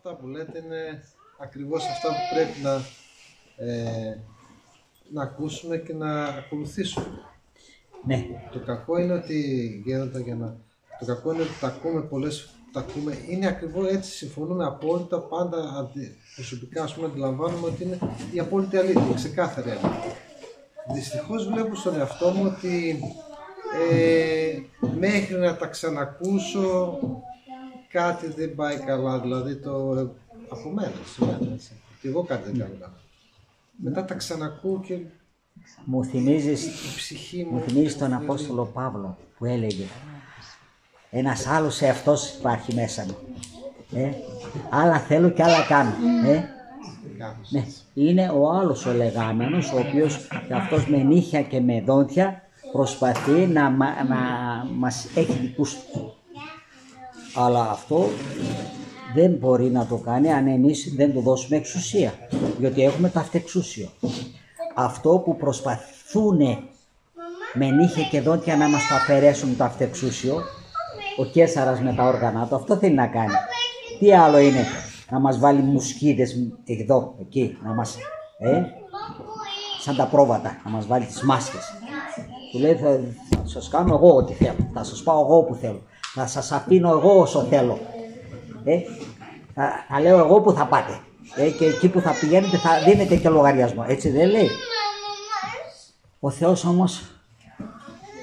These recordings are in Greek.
αυτά που λέτε είναι ακριβώς αυτά που πρέπει να ακούσουμε και να ακολουθήσουμε. Ναι. Το κακό είναι ότι, Γέροντα, το κακό είναι ότι τα ακούμε πολλές, είναι ακριβώς έτσι, συμφωνούμε απόλυτα, πάντα προσωπικά αντιλαμβάνομαι ότι είναι η απόλυτη αλήθεια, η ξεκάθαρη αλήθεια. Δυστυχώς βλέπω στον εαυτό μου ότι μέχρι να τα ξανακούσω κάτι δεν πάει καλά, δηλαδή από μένα σημαίνει έτσι. Και εγώ κάτι δεν κάνω καλά. Μετά τα ξανακούω και μου θυμίζεις τον δηλαδή... Απόστολο Παύλο που έλεγε ένας άλλος εαυτός υπάρχει μέσα μου. Άλλα θέλω και άλλα κάνω. Ναι. Είναι ο άλλος ο λεγάμενος, ο οποίος και αυτός με νύχια και με δόντια προσπαθεί να μας έχει δικούς του. Αλλά αυτό δεν μπορεί να το κάνει αν εμείς δεν του δώσουμε εξουσία, διότι έχουμε το αυτεξούσιο. Αυτό που προσπαθούν με νύχια και δόντια να μας το αφαιρέσουν το αυτεξούσιο, ο Καίσαρας με τα όργανα του, αυτό θέλει να κάνει. Τι άλλο είναι, να μας βάλει μουσκίδες εδώ, εκεί, να μας, σαν τα πρόβατα, να μας βάλει τις μάσκες. Του λέει, θα σας κάνω εγώ ό,τι θέλω, θα σας πάω εγώ που θέλω, θα σας αφήνω εγώ όσο θέλω. Θα λέω εγώ που θα πάτε. Και εκεί που θα πηγαίνετε θα δίνετε και λογαριασμό. Έτσι δεν λέει? Ο Θεός όμως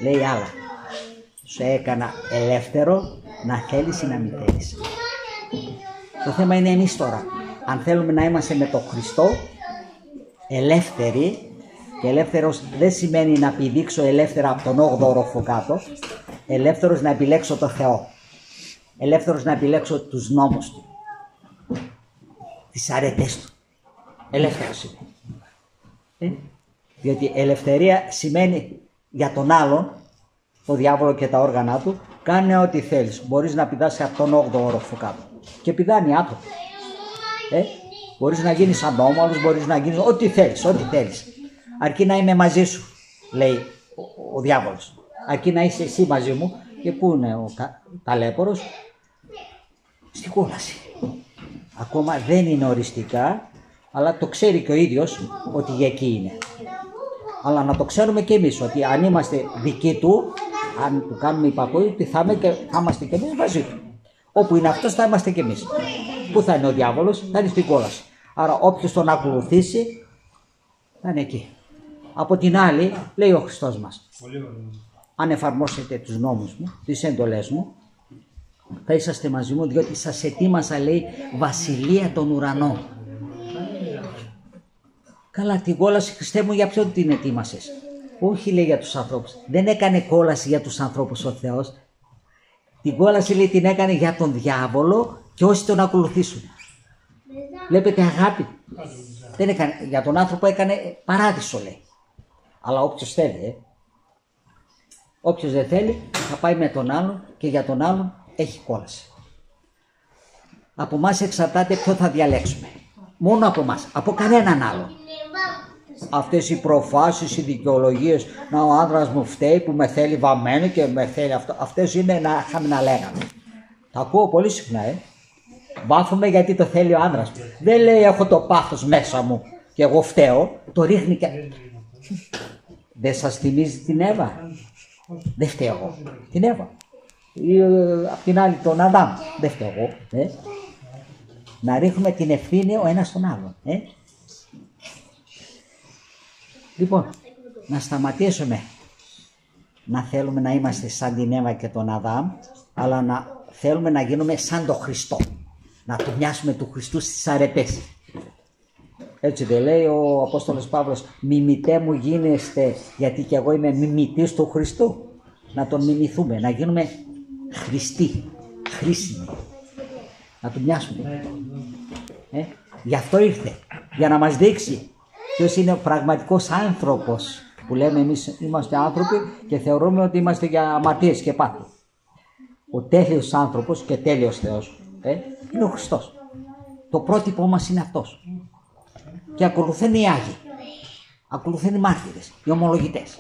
λέει άλλα. Σου έκανα ελεύθερο να θέλεις ή να μην θέλεις. Το θέμα είναι εμείς τώρα. Αν θέλουμε να είμαστε με τον Χριστό ελεύθεροι, και ελεύθερος δεν σημαίνει να πηδήξω ελεύθερα από τον 8ο όροφο κάτω, ελεύθερος να επιλέξω το Θεό, ελεύθερος να επιλέξω τους νόμους του, τις αρετές του. Ελεύθερος είναι. Διότι ελευθερία σημαίνει για τον άλλον, το διάβολο και τα όργανα του, κάνε ό,τι θέλεις. Μπορείς να πηδάς από τον 8ο όροφο κάτω. Και πηδάνει άνθρωπο. Μπορείς να γίνεις ανώμαλος, μπορείς να γίνεις ό,τι θέλεις, ό,τι θέλεις. Αρκεί να είμαι μαζί σου, λέει ο διάβολος. Αρκεί να είσαι εσύ μαζί μου. Και πού είναι ο ταλέπορος? Στην κόλαση. Ακόμα δεν είναι οριστικά, αλλά το ξέρει και ο ίδιος ότι για εκεί είναι. Αλλά να το ξέρουμε και εμείς, ότι αν είμαστε δικοί του, αν του κάνουμε υπακοή, ότι θα είμαστε και εμείς μαζί του. Όπου είναι αυτός θα είμαστε και εμείς. Πού θα είναι ο διάβολος? Θα είναι στην κόλαση. Άρα όποιος τον ακολουθήσει θα είναι εκεί. Από την άλλη, λέει ο Χριστός μας, αν εφαρμόσετε τους νόμους μου, τις εντολές μου, θα είσαστε μαζί μου, διότι σας ετοίμασα, λέει, βασιλεία των ουρανών. Καλά, την κόλαση, Χριστέ μου, για ποιον την ετοίμασες? Όχι, λέει, για τους ανθρώπους. Δεν έκανε κόλαση για τους ανθρώπους ο Θεός. Την κόλαση, λέει, την έκανε για τον διάβολο και όσοι τον ακολουθήσουν. Βλέπετε αγάπη. Δεν έκανε, για τον άνθρωπο έκανε παράδεισο, λέει. Αλλά όποιος θέλει, όποιος δεν θέλει, θα πάει με τον άλλον και για τον άλλον έχει κόλαση. Από εμάς εξαρτάται ποιο θα διαλέξουμε. Μόνο από εμάς, από κανέναν άλλο. Αυτές οι προφάσεις, οι δικαιολογίες, να ο άνδρας μου φταίει που με θέλει βαμμένο και με θέλει αυτό, αυτές είναι να είχαμε να λέγαμε. Τα ακούω πολύ συχνά, Βάφομαι γιατί το θέλει ο άνδρας μου. Δεν λέει έχω το πάθος μέσα μου και εγώ φταίω, το ρίχνει και... Δεν σας θυμίζει την Εύα? Δεν φταίω εγώ, την Εύα. Ή απ' την άλλη τον Αδάμ, δεν φταίω εγώ. Να ρίχνουμε την ευθύνη ο ένας στον άλλον. Λοιπόν, να σταματήσουμε να θέλουμε να είμαστε σαν την Εύα και τον Αδάμ, αλλά να θέλουμε να γίνουμε σαν τον Χριστό. Να του μοιάσουμε του Χριστού στις αρετές. Έτσι δεν λέει ο Απόστολος Παύλος, μιμητέ μου γίνεστε, γιατί και εγώ είμαι μιμητής του Χριστού. Να τον μιμηθούμε, να γίνουμε Χριστοί, χρήσιμοι. Να του μοιάσουμε. Γι' αυτό ήρθε, για να μας δείξει ποιος είναι ο πραγματικός άνθρωπος. Που λέμε εμείς είμαστε άνθρωποι και θεωρούμε ότι είμαστε για αμαρτίες και πάθη. Ο τέλειος άνθρωπος και τέλειος Θεός είναι ο Χριστός. Το πρότυπο μας είναι αυτός. Και ακολουθούν οι Άγιοι, ακολουθούν οι μάρτυρες, οι ομολογητές.